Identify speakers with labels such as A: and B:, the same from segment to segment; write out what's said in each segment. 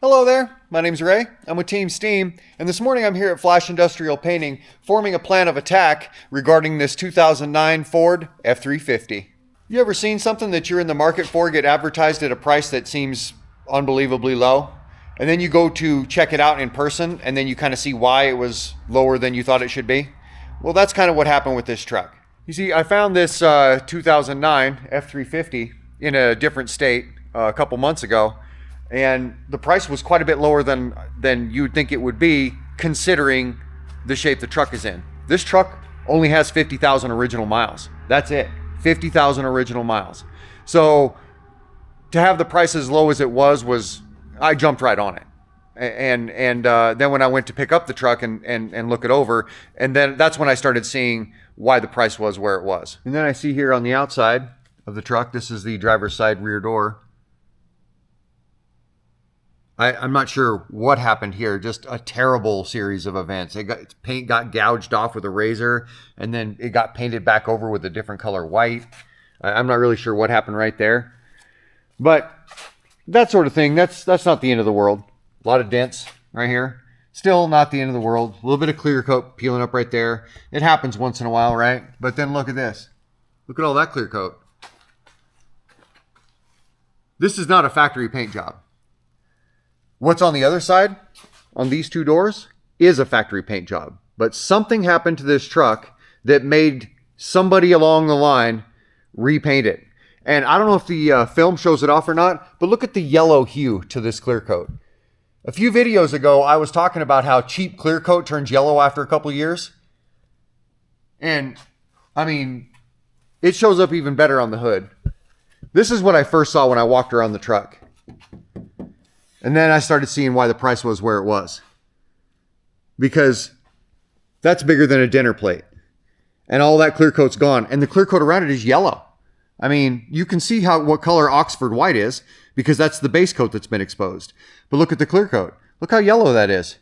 A: Hello there, my name's Ray, I'm with Team S.T.E.A.M, and this morning I'm here at Flash Industrial Painting forming a plan of attack regarding this 2009 Ford F350. You ever seen something that you're in the market for get advertised at a price that seems unbelievably low? And then you go to check it out in person and then you kind of see why it was lower than you thought it should be? Well, that's kind of what happened with this truck. You see, I found this 2009 F350 in a different state a couple months ago, and the price was quite a bit lower than you'd think it would be considering the shape the truck is in. This truck only has 50,000 original miles. That's it, 50,000 original miles. So to have the price as low as it was I jumped right on it. And then when I went to pick up the truck and look it over, and then that's when I started seeing why the price was where it was. And then I see here on the outside of the truck, this is the driver's side rear door. I'm not sure what happened here, just a terrible series of events. Paint got gouged off with a razor, and then it got painted back over with a different color white. I'm not really sure what happened right there. But that sort of thing, that's not the end of the world. A lot of dents right here. Still not the end of the world. A little bit of clear coat peeling up right there. It happens once in a while, right? But then look at this. Look at all that clear coat. This is not a factory paint job. What's on the other side, on these two doors, is a factory paint job. But something happened to this truck that made somebody along the line repaint it. And I don't know if the film shows it off or not, but look at the yellow hue to this clear coat. A few videos ago, I was talking about how cheap clear coat turns yellow after a couple years. And, I mean, it shows up even better on the hood. This is what I first saw when I walked around the truck. And then I started seeing why the price was where it was. Because that's bigger than a dinner plate. And all that clear coat's gone. And the clear coat around it is yellow. I mean, you can see what color Oxford white is because that's the base coat that's been exposed. But look at the clear coat. Look how yellow that is.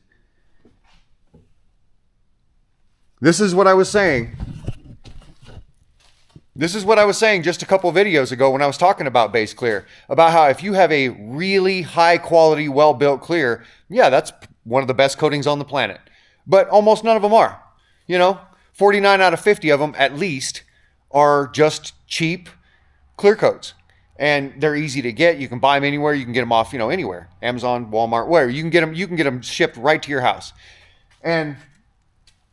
A: This is what I was saying. This is what I was saying just a couple videos ago when I was talking about base clear, about how if you have a really high quality, well-built clear, yeah, that's one of the best coatings on the planet. But almost none of them are. You know, 49 out of 50 of them at least are just cheap clear coats. And they're easy to get. You can buy them anywhere. You can get them off, anywhere. Amazon, Walmart, wherever. You can get them shipped right to your house. And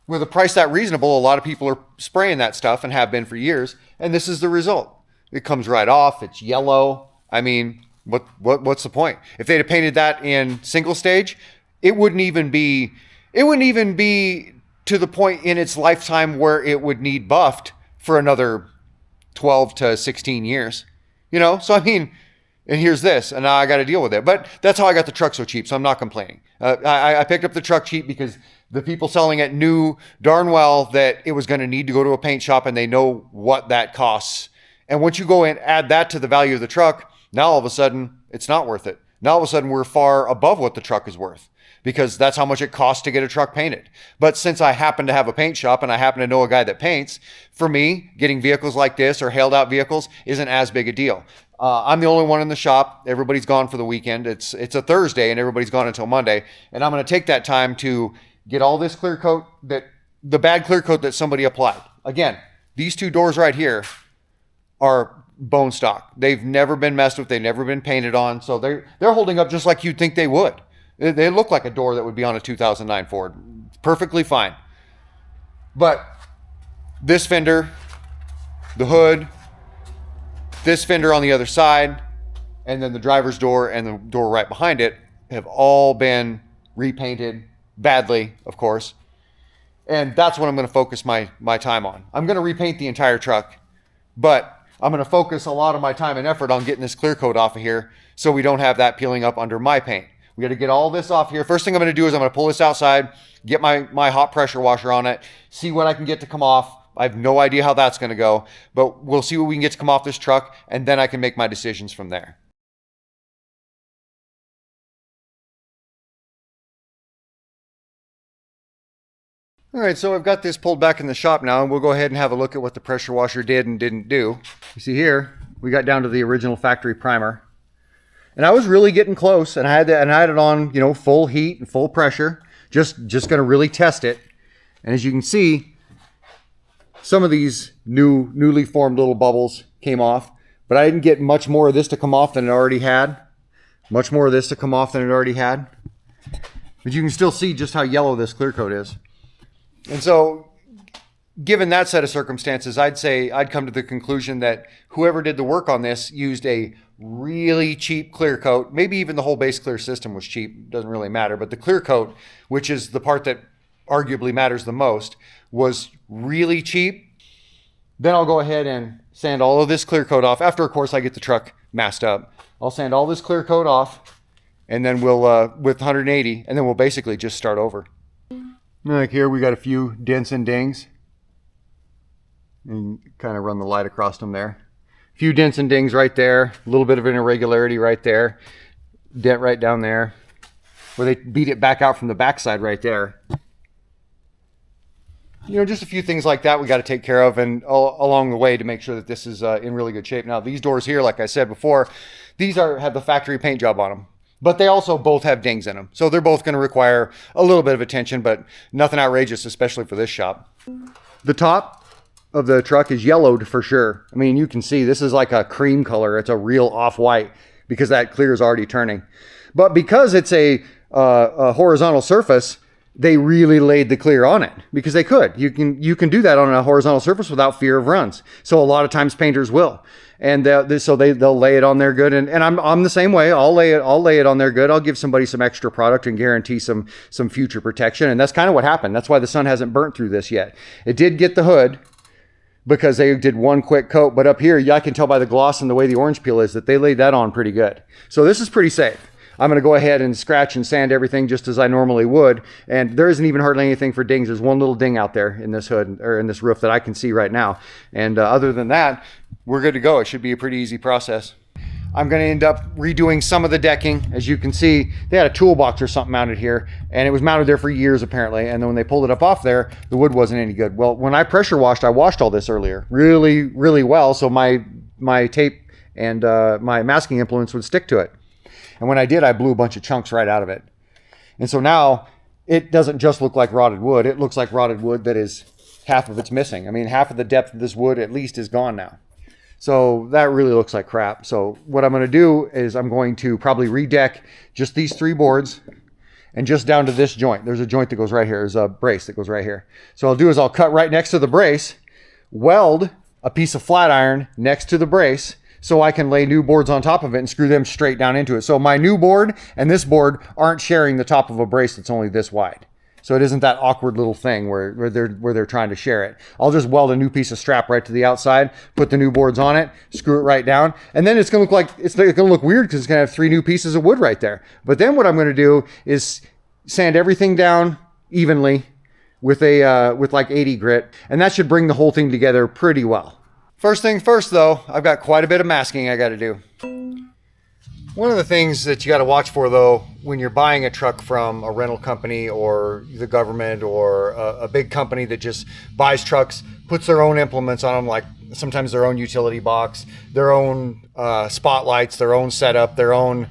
A: with a price that reasonable, a lot of people are spraying that stuff and have been for years. And this is the result. It comes right off. It's yellow. I mean, what's the point? If they'd have painted that in single stage, it wouldn't even be to the point in its lifetime where it would need buffed for another 12 to 16 years. So I mean, and here's this, and now I got to deal with it. But that's how I got the truck so cheap, so I'm not complaining. I picked up the truck cheap because the people selling it knew darn well that it was going to need to go to a paint shop, and they know what that costs. And once you go and add that to the value of the truck, now all of a sudden, it's not worth it. Now all of a sudden, we're far above what the truck is worth because that's how much it costs to get a truck painted. But since I happen to have a paint shop and I happen to know a guy that paints, for me, getting vehicles like this or hailed out vehicles isn't as big a deal. I'm the only one in the shop. Everybody's gone for the weekend. It's a Thursday and everybody's gone until Monday. And I'm going to take that time to get all this clear coat, the bad clear coat that somebody applied. Again, these two doors right here are bone stock. They've never been messed with. They've never been painted on. So they're holding up just like you'd think they would. They look like a door that would be on a 2009 Ford. Perfectly fine. But this fender, the hood, this fender on the other side, and then the driver's door and the door right behind it have all been repainted badly, of course. And that's what I'm going to focus my time on. I'm going to repaint the entire truck, but I'm going to focus a lot of my time and effort on getting this clear coat off of here so we don't have that peeling up under my paint. We got to get all this off here. First thing I'm going to do is I'm going to pull this outside, get my hot pressure washer on it, see what I can get to come off. I have no idea how that's going to go, but we'll see what we can get to come off this truck, and then I can make my decisions from there. All right, so I've got this pulled back in the shop now, and we'll go ahead and have a look at what the pressure washer did and didn't do. You see here, we got down to the original factory primer. And I was really getting close, and I had it on, you know, full heat and full pressure, just going to really test it. And as you can see, some of these newly formed little bubbles came off, but I didn't get much more of this to come off than it already had. Much more of this to come off than it already had. But you can still see just how yellow this clear coat is. And so, given that set of circumstances, I'd say I'd come to the conclusion that whoever did the work on this used a really cheap clear coat. Maybe even the whole base clear system was cheap. Doesn't really matter. But the clear coat, which is the part that arguably matters the most, was really cheap. Then I'll go ahead and sand all of this clear coat off. After, of course, I get the truck masked up. I'll sand all this clear coat off, and then we'll, with 180, and then we'll basically just start over. Like here, we got a few dents and dings. And kind of run the light across them there. A few dents and dings right there. A little bit of an irregularity right there. Dent right down there. Where they beat it back out from the backside right there. You know, just a few things like that we got to take care of and along the way to make sure that this is in really good shape. Now, these doors here, like I said before, these have the factory paint job on them. But they also both have dings in them. So they're both going to require a little bit of attention, but nothing outrageous, especially for this shop. The top of the truck is yellowed for sure. I mean, you can see this is like a cream color. It's a real off-white because that clear is already turning. But because it's a horizontal surface, they really laid the clear on it because they could. You can do that on a horizontal surface without fear of runs. So a lot of times painters will. And they'll lay it on there good. And I'm the same way. I'll lay it on there good. I'll give somebody some extra product and guarantee some future protection. And that's kind of what happened. That's why the sun hasn't burnt through this yet. It did get the hood because they did one quick coat. But up here, I can tell by the gloss and the way the orange peel is that they laid that on pretty good. So this is pretty safe. I'm going to go ahead and scratch and sand everything just as I normally would. And there isn't even hardly anything for dings. There's one little ding out there in this hood or in this roof that I can see right now. And other than that, we're good to go. It should be a pretty easy process. I'm going to end up redoing some of the decking. As you can see, they had a toolbox or something mounted here, and it was mounted there for years apparently. And then when they pulled it up off there, the wood wasn't any good. Well, when I pressure washed, I washed all this earlier really, really well. So my tape and my masking implements would stick to it. And when I did, I blew a bunch of chunks right out of it. And so now it doesn't just look like rotted wood. It looks like rotted wood that is half of it's missing. I mean, half of the depth of this wood at least is gone now. So that really looks like crap. So what I'm going to do is I'm going to probably redeck just these 3 boards and just down to this joint. There's a joint that goes right here. There's a brace that goes right here. So I'll do is I'll cut right next to the brace, weld a piece of flat iron next to the brace, so I can lay new boards on top of it and screw them straight down into it. So my new board and this board aren't sharing the top of a brace that's only this wide. So it isn't that awkward little thing where they're trying to share it. I'll just weld a new piece of strap right to the outside, put the new boards on it, screw it right down, and then it's going to look like it's going to look weird because it's going to have 3 new pieces of wood right there. But then what I'm going to do is sand everything down evenly with like 80 grit, and that should bring the whole thing together pretty well. First thing first, though, I've got quite a bit of masking I got to do. One of the things that you got to watch for, though, when you're buying a truck from a rental company or the government or a big company that just buys trucks, puts their own implements on them, like sometimes their own utility box, their own spotlights, their own setup, their own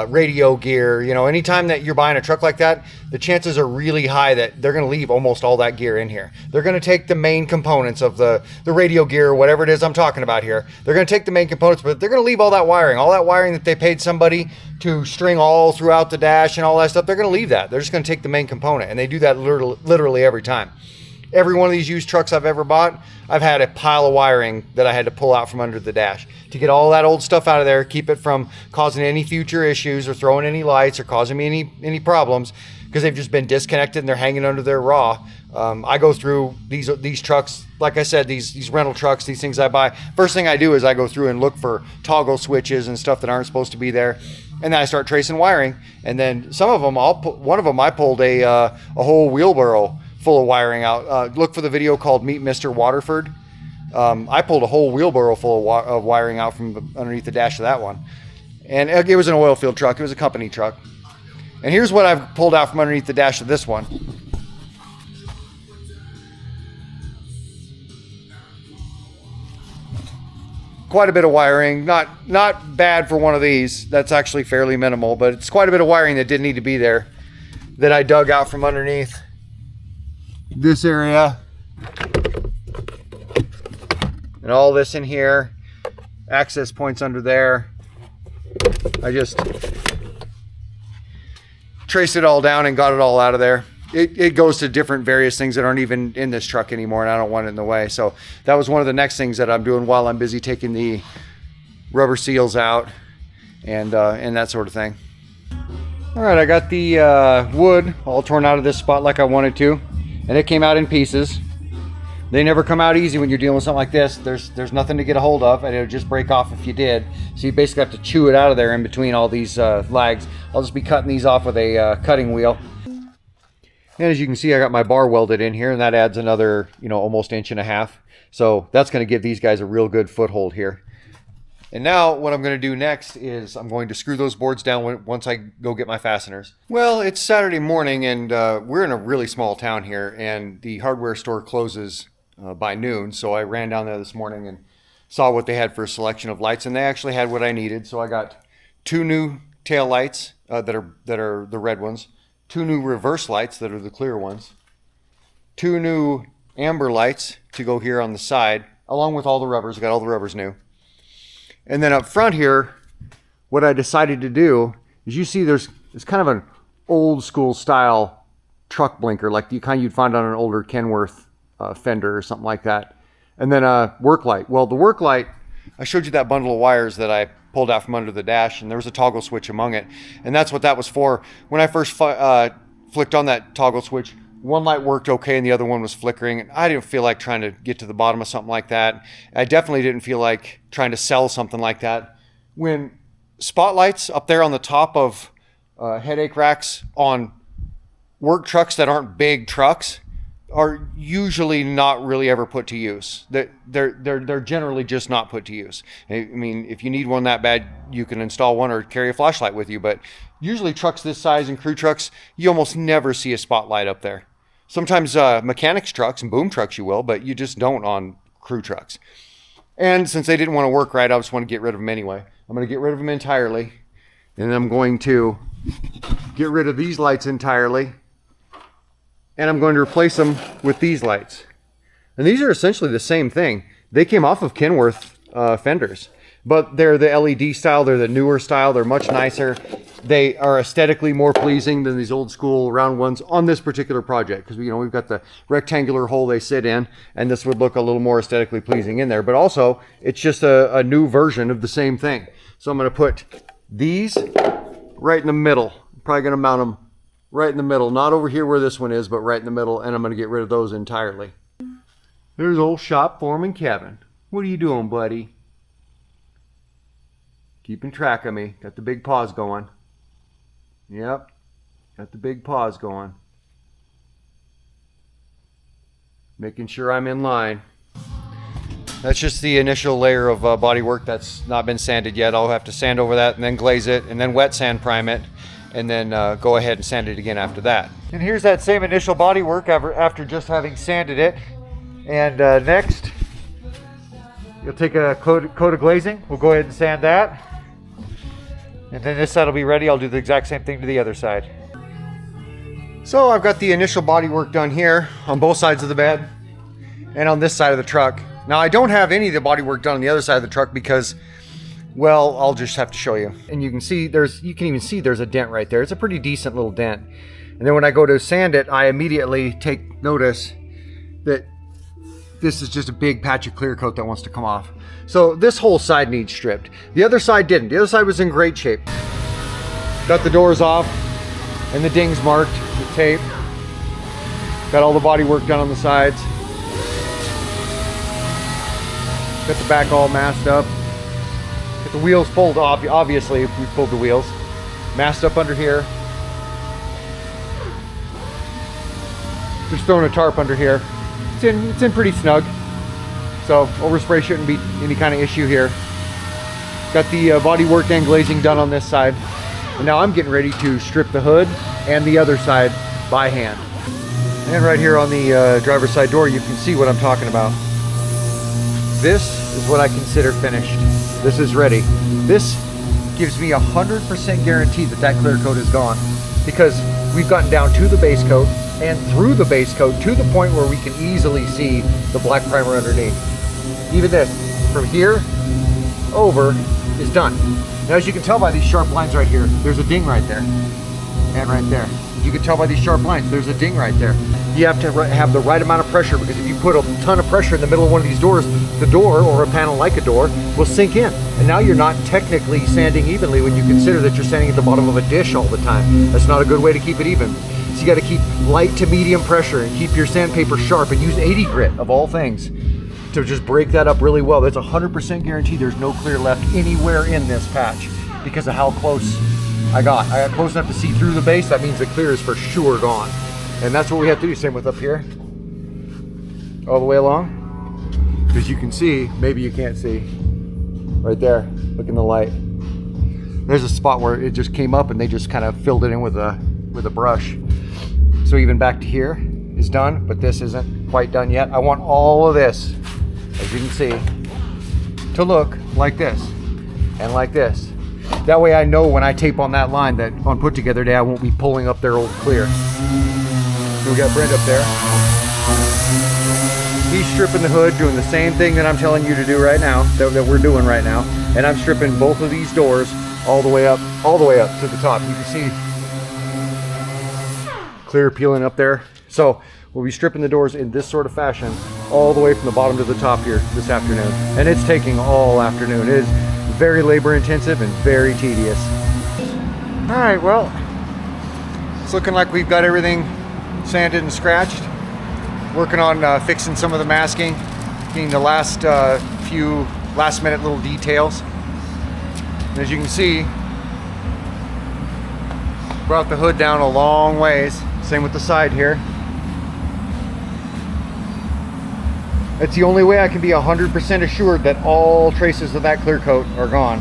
A: radio gear. You know, anytime that you're buying a truck like that, the chances are really high that they're going to leave almost all that gear in here. They're going to take the main components of the radio gear, or whatever it is I'm talking about here. They're going to take the main components, but they're going to leave all that wiring that they paid somebody to string all throughout the dash and all that stuff. They're going to leave that. They're just going to take the main component, and they do that literally every time. Every one of these used trucks I've ever bought, I've had a pile of wiring that I had to pull out from under the dash to get all that old stuff out of there, keep it from causing any future issues or throwing any lights or causing me any problems, because they've just been disconnected and they're hanging under their raw. I go through these trucks, like I said, these rental trucks, these things I buy. First thing I do is I go through and look for toggle switches and stuff that aren't supposed to be there. And then I start tracing wiring. And then some of them, one of them I pulled a whole wheelbarrow full of wiring out. Look for the video called Meet Mr. Waterford. I pulled a whole wheelbarrow full of wiring out from underneath the dash of that one. And it was an oil field truck. It was a company truck. And here's what I've pulled out from underneath the dash of this one. quite a bit of wiring. Not bad for one of these. That's actually fairly minimal, but it's quite a bit of wiring that didn't need to be there that I dug out from underneath this area. And all this in here. Access points under there. I just traced it all down and got it all out of there. It goes to different various things that aren't even in this truck anymore, and I don't want it in the way. So that was one of the next things that I'm doing while I'm busy taking the rubber seals out and that sort of thing. All right, I got the wood all torn out of this spot like I wanted to, and it came out in pieces. They never come out easy when you're dealing with something like this. There's nothing to get a hold of, and it would just break off if you did. So you basically have to chew it out of there in between all these lags. I'll just be cutting these off with a cutting wheel. And as you can see, I got my bar welded in here, and that adds another, almost 1.5 inches. So that's going to give these guys a real good foothold here. And now what I'm going to do next is I'm going to screw those boards down once I go get my fasteners. Well, it's Saturday morning, and we're in a really small town here, and the hardware store closes by noon. So I ran down there this morning and saw what they had for a selection of lights, and they actually had what I needed. So I got 2 new tail lights that are the red ones, 2 new reverse lights that are the clear ones, 2 new amber lights to go here on the side, along with all the rubbers. I got all the rubbers new. And then up front here, what I decided to do is, you see there's kind of an old school style truck blinker, like the kind you'd find on an older Kenworth fender or something like that. And then a work light. Well, the work light, I showed you that bundle of wires that I pulled out from under the dash, and there was a toggle switch among it. And that's what that was for. When I first flicked on that toggle switch, one light worked okay and the other one was flickering. And I didn't feel like trying to get to the bottom of something like that. I definitely didn't feel like trying to sell something like that. When spotlights up there on the top of headache racks on work trucks that aren't big trucks are usually not really ever put to use. They're generally just not put to use. I mean, if you need one that bad, you can install one or carry a flashlight with you, but usually trucks this size and crew trucks, you almost never see a spotlight up there. Sometimes mechanics trucks and boom trucks you will, but you just don't on crew trucks. And since they didn't want to work right, I just want to get rid of them anyway. I'm going to get rid of them entirely, and then I'm going to get rid of these lights entirely, and I'm going to replace them with these lights. And these are essentially the same thing. They came off of Kenworth fenders, but they're the LED style. They're the newer style. They're much nicer. They are aesthetically more pleasing than these old school round ones on this particular project, because we've got the rectangular hole they sit in, and this would look a little more aesthetically pleasing in there. But also, it's just a new version of the same thing. So I'm going to put these right in the middle. I'm probably going to mount them right in the middle, not over here where this one is, but right in the middle, and I'm going to get rid of those entirely. There's old shop foreman Kevin. What are you doing, buddy? Keeping track of me. Got the big paws going. Yep, got the big paws going. Making sure I'm in line. That's just the initial layer of bodywork that's not been sanded yet. I'll have to sand over that and then glaze it and then wet sand prime it, and then go ahead and sand it again after that. And here's that same initial bodywork after just having sanded it. And next, you'll take a coat of glazing. We'll go ahead and sand that. And then this side will be ready. I'll do the exact same thing to the other side. So I've got the initial bodywork done here on both sides of the bed and on this side of the truck. Now I don't have any of the bodywork done on the other side of the truck because, well, I'll just have to show you. And you can see you can even see there's a dent right there. It's a pretty decent little dent. And then when I go to sand it, I immediately take notice that this is just a big patch of clear coat that wants to come off. So this whole side needs stripped. The other side didn't. The other side was in great shape. Got the doors off and the dings marked with tape. Got all the body work done on the sides. Got the back all masked up. Got the wheels pulled off. Obviously, we pulled the wheels. Masked up under here. Just throwing a tarp under here. It's in pretty snug, so overspray shouldn't be any kind of issue here. Got the body work and glazing done on this side, and now I'm getting ready to strip the hood and the other side by hand. And right here on the driver's side door, you can see what I'm talking about. This is what I consider finished. This is ready. This gives me 100% guarantee that that clear coat is gone, because we've gotten down to the base coat and through the base coat to the point where we can easily see the black primer underneath. Even this, from here over, is done. Now, as you can tell by these sharp lines right here, there's a ding right there and right there. You can tell by these sharp lines, there's a ding right there. You have to have the right amount of pressure, because if you put a ton of pressure in the middle of one of these doors, the door, or a panel like a door, will sink in. And now you're not technically sanding evenly when you consider that you're sanding at the bottom of a dish all the time. That's not a good way to keep it even. So you got to keep light to medium pressure and keep your sandpaper sharp, and use 80 grit of all things to just break that up really well. That's 100% guarantee there's no clear left anywhere in this patch because of how close I got close enough to see through the base. That means the clear is for sure gone. And that's what we have to do. Same with up here, all the way along. As you can see, maybe you can't see, right there, look in the light. There's a spot where it just came up and they just kind of filled it in with a brush. So even back to here is done, but this isn't quite done yet. I want all of this, as you can see, to look like this and like this. That way I know when I tape on that line that on put together day I won't be pulling up their old clear. So we got Brent up there. He's stripping the hood, doing the same thing that I'm telling you to do right now, that we're doing right now. And I'm stripping both of these doors all the way up to the top. You can see clear peeling up there. So we'll be stripping the doors in this sort of fashion all the way from the bottom to the top here this afternoon. And it's taking all afternoon. It is very labor intensive and very tedious. All right, well, it's looking like we've got everything sanded and scratched. Working on fixing some of the masking, getting the last few last minute little details. And as you can see, brought the hood down a long ways. Same with the side here. It's the only way I can be 100% assured that all traces of that clear coat are gone,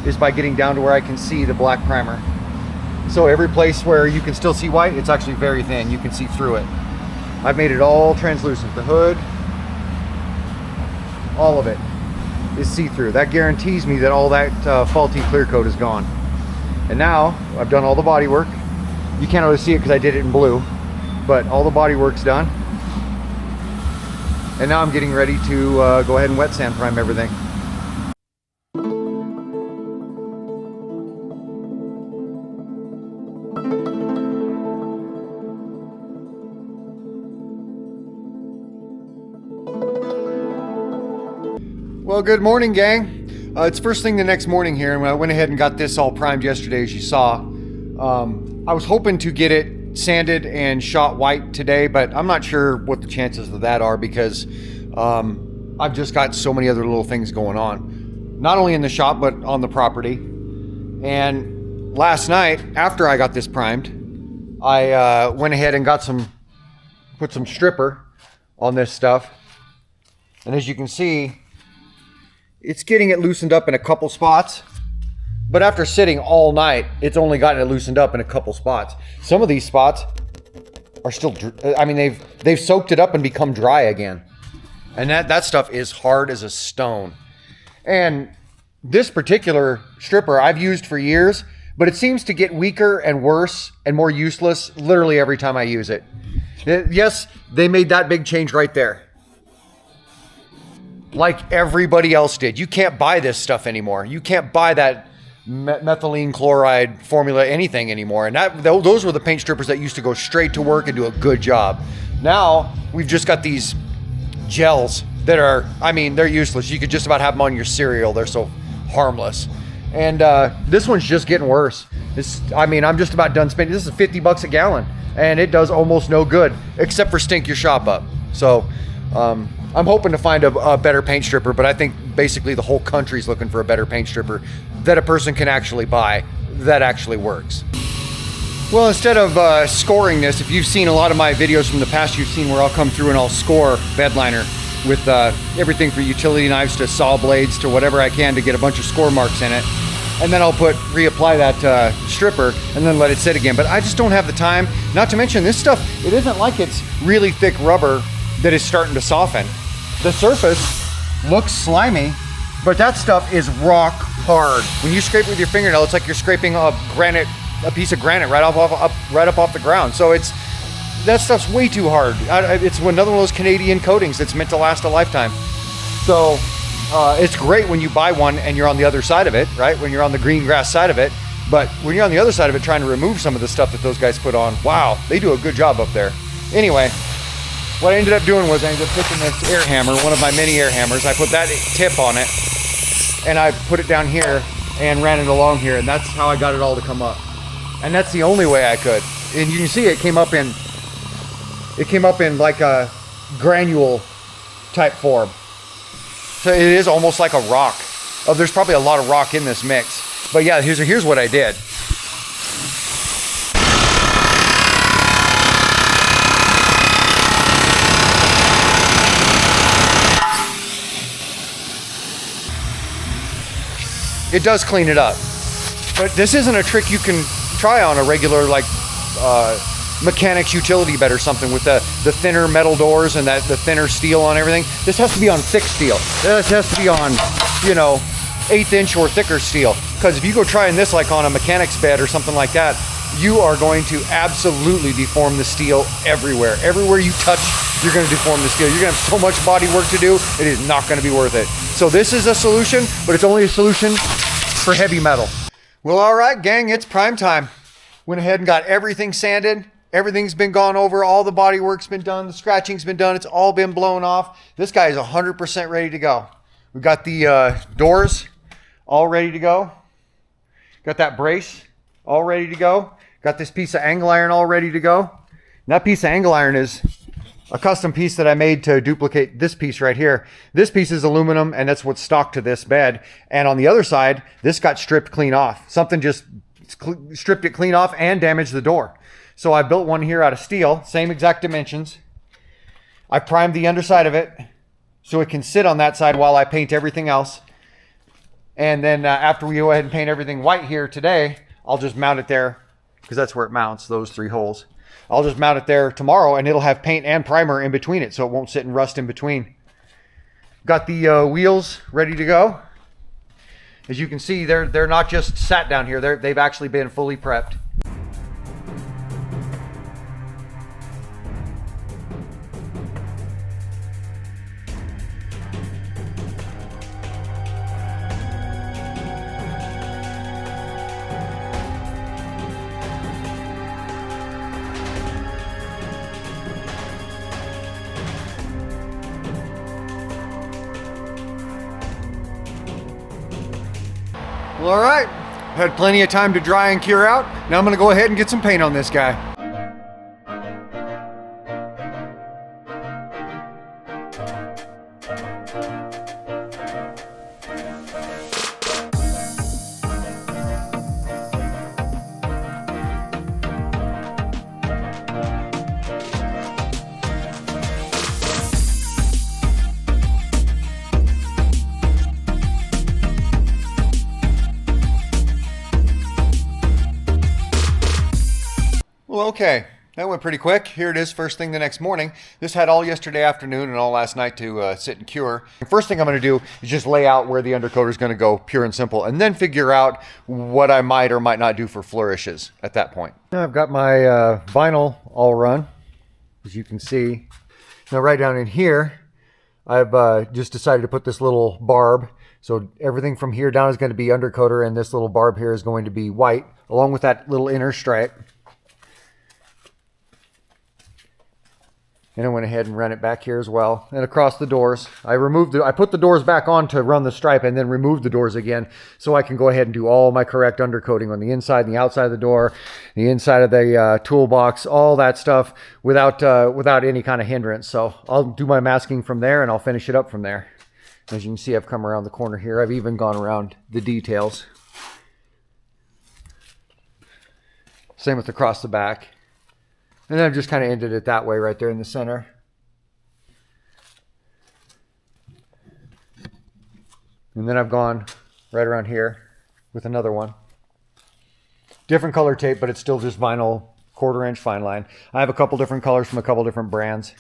A: is by getting down to where I can see the black primer. So every place where you can still see white, it's actually very thin. You can see through it. I've made it all translucent. The hood, all of it is see-through. That guarantees me that all that faulty clear coat is gone. And now I've done all the body work. You can't really see it because I did it in blue, but all the body work's done. And now I'm getting ready to go ahead and wet sand prime everything. Well, good morning, gang. It's first thing the next morning here, and I went ahead and got this all primed yesterday, as you saw. I was hoping to get it sanded and shot white today, but I'm not sure what the chances of that are, because I've just got so many other little things going on, not only in the shop but on the property. And last night, after I got this primed, I went ahead and put some stripper on this stuff, and as you can see, it's getting it loosened up in a couple spots. But after sitting all night, it's only gotten it loosened up in a couple spots. Some of these spots are still, I mean, they've soaked it up and become dry again. And that stuff is hard as a stone. And this particular stripper I've used for years, but it seems to get weaker and worse and more useless literally every time I use it. Yes, they made that big change right there, like everybody else did. You can't buy this stuff anymore. You can't buy that methylene chloride formula anything anymore. And those were the paint strippers that used to go straight to work and do a good job. Now we've just got these gels that are, I mean, they're useless. You could just about have them on your cereal. They're so harmless. And this one's just getting worse. I mean, I'm just about done spending. This is $50 a gallon, and it does almost no good except for stink your shop up. So I'm hoping to find a better paint stripper, but I think basically the whole country's looking for a better paint stripper that a person can actually buy that actually works. Well, instead of scoring this, if you've seen a lot of my videos from the past, you've seen where I'll come through and I'll score bed liner with everything from utility knives to saw blades to whatever I can to get a bunch of score marks in it. And then I'll reapply that stripper and then let it sit again. But I just don't have the time. Not to mention this stuff, it isn't like it's really thick rubber that is starting to soften. The surface looks slimy, But that stuff is rock hard. When you scrape with your fingernail, it's like you're scraping a piece of granite right up off the ground. So that stuff's way too hard. It's another one of those Canadian coatings that's meant to last a lifetime. So it's great when you buy one and you're on the other side of it, right? When you're on the green grass side of it. But when you're on the other side of it trying to remove some of the stuff that those guys put on, wow, they do a good job up there. Anyway, what I ended up doing was I ended up taking this air hammer, one of my mini air hammers. I put that tip on it and I put it down here and ran it along here, and that's how I got it all to come up. And that's the only way I could. And you can see it came up in like a granule type form. So it is almost like a rock. Oh, there's probably a lot of rock in this mix. But yeah, here's what I did. It does clean it up. But this isn't a trick you can try on a regular mechanics utility bed or something with the thinner metal doors and the thinner steel on everything. This has to be on thick steel. This has to be on, 1/8 inch or thicker steel. Because if you go trying this like on a mechanics bed or something like that, you are going to absolutely deform the steel everywhere. Everywhere you touch, you're going to deform the steel. You're going to have so much body work to do, it is not going to be worth it. So this is a solution, but it's only a solution for heavy metal. Well, all right, gang, it's prime time. Went ahead and got everything sanded. Everything's been gone over. All the body work's been done. The scratching's been done. It's all been blown off. This guy is 100% ready to go. We've got the doors all ready to go. Got that brace all ready to go. Got this piece of angle iron all ready to go. And that piece of angle iron is a custom piece that I made to duplicate this piece right here. This piece is aluminum, and that's what's stock to this bed. And on the other side, this got stripped clean off. Something just stripped it clean off and damaged the door. So I built one here out of steel, same exact dimensions. I primed the underside of it so it can sit on that side while I paint everything else. And then after we go ahead and paint everything white here today, I'll just mount it there because that's where it mounts, those 3 holes. I'll just mount it there tomorrow and it'll have paint and primer in between it so it won't sit and rust in between. Got the wheels ready to go. As you can see, they're not just sat down here, they've actually been fully prepped. Well, all right, had plenty of time to dry and cure out. Now I'm gonna go ahead and get some paint on this guy. Well, okay, that went pretty quick. Here it is first thing the next morning. This had all yesterday afternoon and all last night to sit and cure. The first thing I'm going to do is just lay out where the undercoat is going to go, pure and simple, and then figure out what I might or might not do for flourishes at that point. Now I've got my vinyl all run, as you can see. Now right down in here, I've just decided to put this little barb. So everything from here down is going to be undercoater, and this little barb here is going to be white, along with that little inner stripe. And I went ahead and ran it back here as well. And across the doors, I put the doors back on to run the stripe and then removed the doors again so I can go ahead and do all my correct undercoating on the inside and the outside of the door, the inside of the toolbox, all that stuff without any kind of hindrance. So I'll do my masking from there and I'll finish it up from there. As you can see, I've come around the corner here. I've even gone around the details. Same with across the back. And then I've just kind of ended it that way right there in the center. And then I've gone right around here with another one. Different color tape, but it's still just vinyl 1/4 inch fine line. I have a couple different colors from a couple different brands.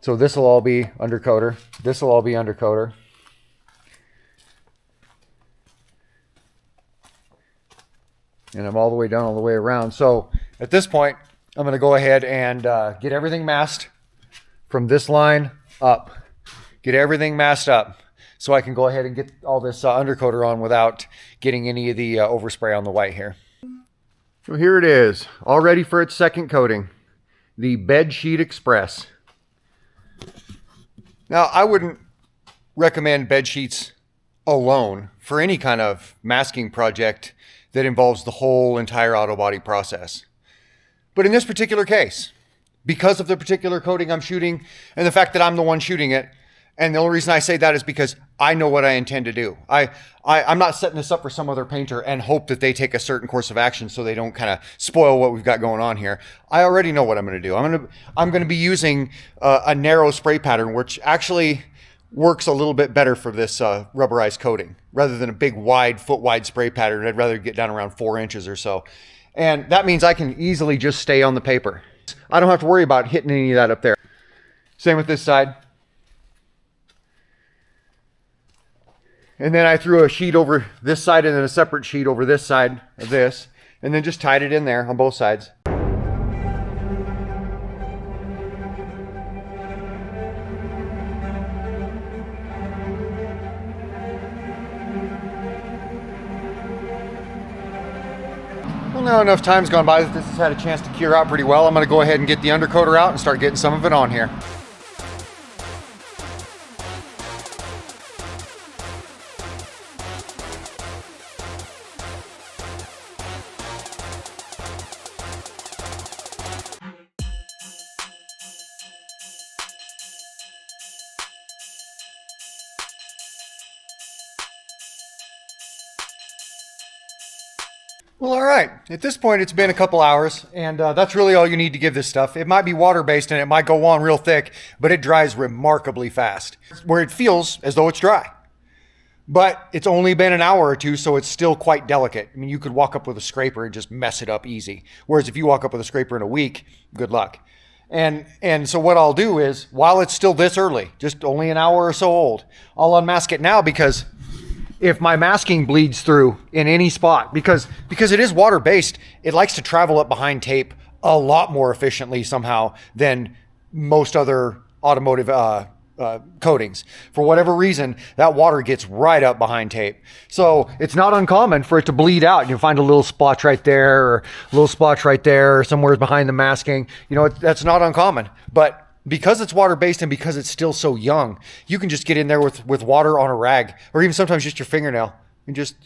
A: So this will all be undercoater. This will all be undercoater. and I'm all the way down all the way around. So at this point, I'm going to go ahead and get everything masked from this line up. Get everything masked up so I can go ahead and get all this undercoater on without getting any of the overspray on the white here. So here it is, all ready for its second coating, the Bed Sheet Express. Now, I wouldn't recommend bed sheets alone for any kind of masking project that involves the whole entire auto body process. But in this particular case, because of the particular coating I'm shooting and the fact that I'm the one shooting it, and the only reason I say that is because I know what I intend to do. I'm not setting this up for some other painter and hope that they take a certain course of action so they don't kind of spoil what we've got going on here. I already know what I'm going to do. I'm going to be using a narrow spray pattern, which actually works a little bit better for this rubberized coating rather than a big wide foot wide spray pattern. I'd rather get down around 4 inches or so. And that means I can easily just stay on the paper. I don't have to worry about hitting any of that up there. Same with this side. And then I threw a sheet over this side and then a separate sheet over this side of this, and then just tied it in there on both sides. Well, now enough time's gone by that this has had a chance to cure out pretty well. I'm going to go ahead and get the undercoater out and start getting some of it on here. Well, all right. At this point, it's been a couple hours, and that's really all you need to give this stuff. It might be water-based, and it might go on real thick, but it dries remarkably fast, where it feels as though it's dry. But it's only been an hour or two, so it's still quite delicate. I mean, you could walk up with a scraper and just mess it up easy. Whereas if you walk up with a scraper in a week, good luck. And so what I'll do is, while it's still this early, just only an hour or so old, I'll unmask it now because if my masking bleeds through in any spot, because it is water-based, it likes to travel up behind tape a lot more efficiently somehow than most other automotive coatings. For whatever reason, that water gets right up behind tape. So it's not uncommon for it to bleed out. You'll find a little spot right there, or a little spot right there, or somewhere behind the masking. You know, that's not uncommon. But because it's water-based and because it's still so young, you can just get in there with water on a rag, or even sometimes just your fingernail, and just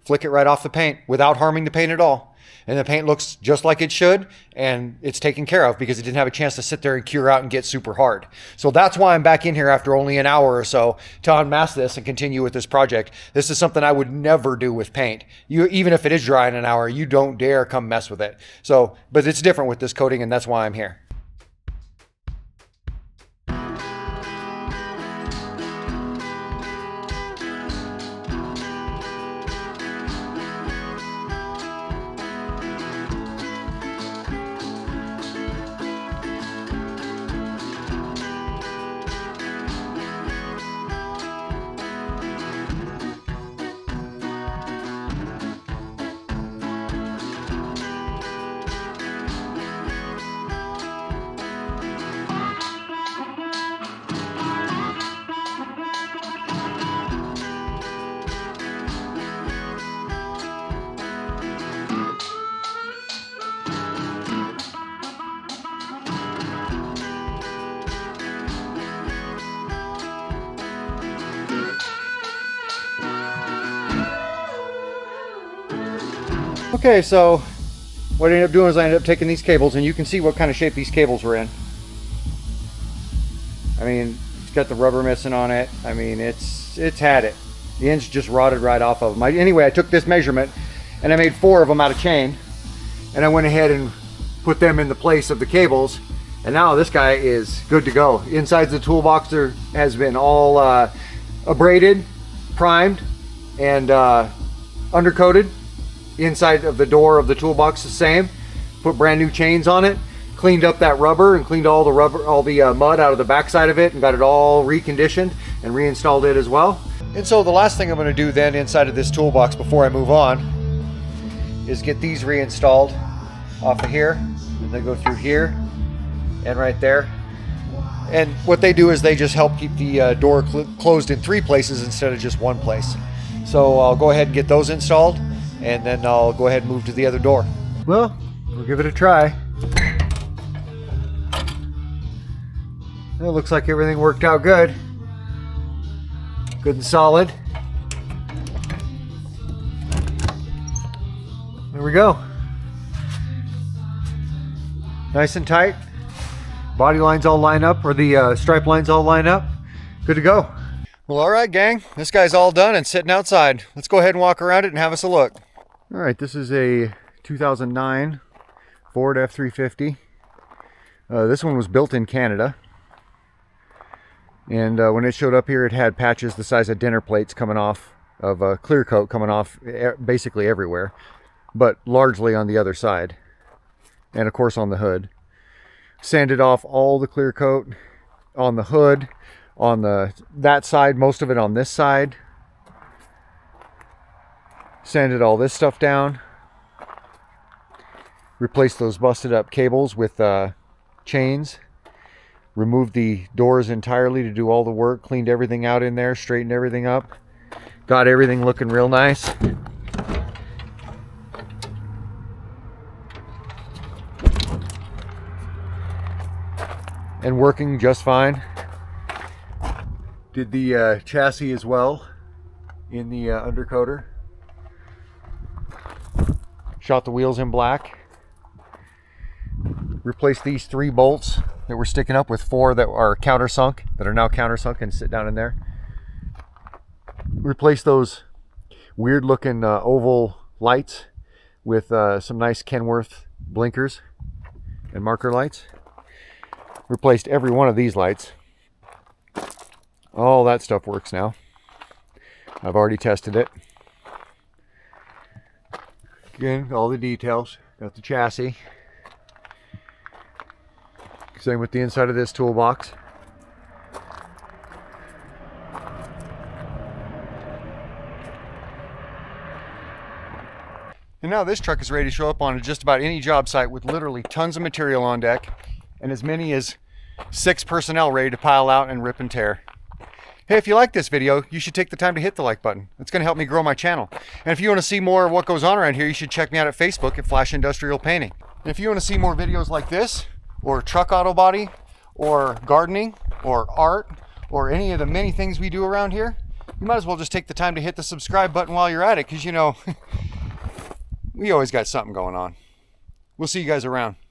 A: flick it right off the paint without harming the paint at all. And the paint looks just like it should, and it's taken care of because it didn't have a chance to sit there and cure out and get super hard. So that's why I'm back in here after only an hour or so to unmask this and continue with this project. This is something I would never do with paint. Even if it is dry in an hour, you don't dare come mess with it. So, but it's different with this coating, and that's why I'm here. Okay, so what I ended up doing is I ended up taking these cables, and you can see what kind of shape these cables were in. I mean, it's got the rubber missing on it. I mean, it's had it. The ends just rotted right off of them. Anyway, I took this measurement, and I made 4 of them out of chain, and I went ahead and put them in the place of the cables, and now this guy is good to go. Inside the toolbox there has been all abraded, primed, and undercoated. Inside of the door of the toolbox the same. Put brand new chains on it, cleaned up that rubber and cleaned all the mud out of the backside of it, and got it all reconditioned and reinstalled it as well. And so the last thing I'm going to do then inside of this toolbox before I move on is get these reinstalled off of here, and they go through here and right there. And what they do is they just help keep the door closed in 3 places instead of just 1 place. So I'll go ahead and get those installed, and then I'll go ahead and move to the other door. Well, we'll give it a try. It looks like everything worked out good. Good and solid. There we go. Nice and tight. Body lines all line up, or the stripe lines all line up. Good to go. Well, all right, gang. This guy's all done and sitting outside. Let's go ahead and walk around it and have us a look. All right, this is a 2009 Ford F350. This one was built in Canada. And when it showed up here, it had patches the size of dinner plates coming off of a clear coat coming off basically everywhere, but largely on the other side. And of course on the hood. Sanded off all the clear coat on the hood, on that side, most of it on this side. Sanded all this stuff down. Replaced those busted up cables with chains. Removed the doors entirely to do all the work. Cleaned everything out in there, straightened everything up. Got everything looking real nice. And working just fine. Did the chassis as well in the undercoater. Shot the wheels in black. Replaced these 3 bolts that were sticking up with 4 that are countersunk, that are now countersunk and sit down in there. Replaced those weird looking oval lights with some nice Kenworth blinkers and marker lights. Replaced every one of these lights. All that stuff works now. I've already tested it. Again, all the details. Got the chassis. Same with the inside of this toolbox. And now this truck is ready to show up on just about any job site with literally tons of material on deck and as many as 6 personnel ready to pile out and rip and tear. Hey, if you like this video, you should take the time to hit the like button. It's going to help me grow my channel. And if you want to see more of what goes on around here, you should check me out at Facebook at Flash Industrial Painting. And if you want to see more videos like this, or truck auto body, or gardening, or art, or any of the many things we do around here, you might as well just take the time to hit the subscribe button while you're at it, because you know, we always got something going on. We'll see you guys around.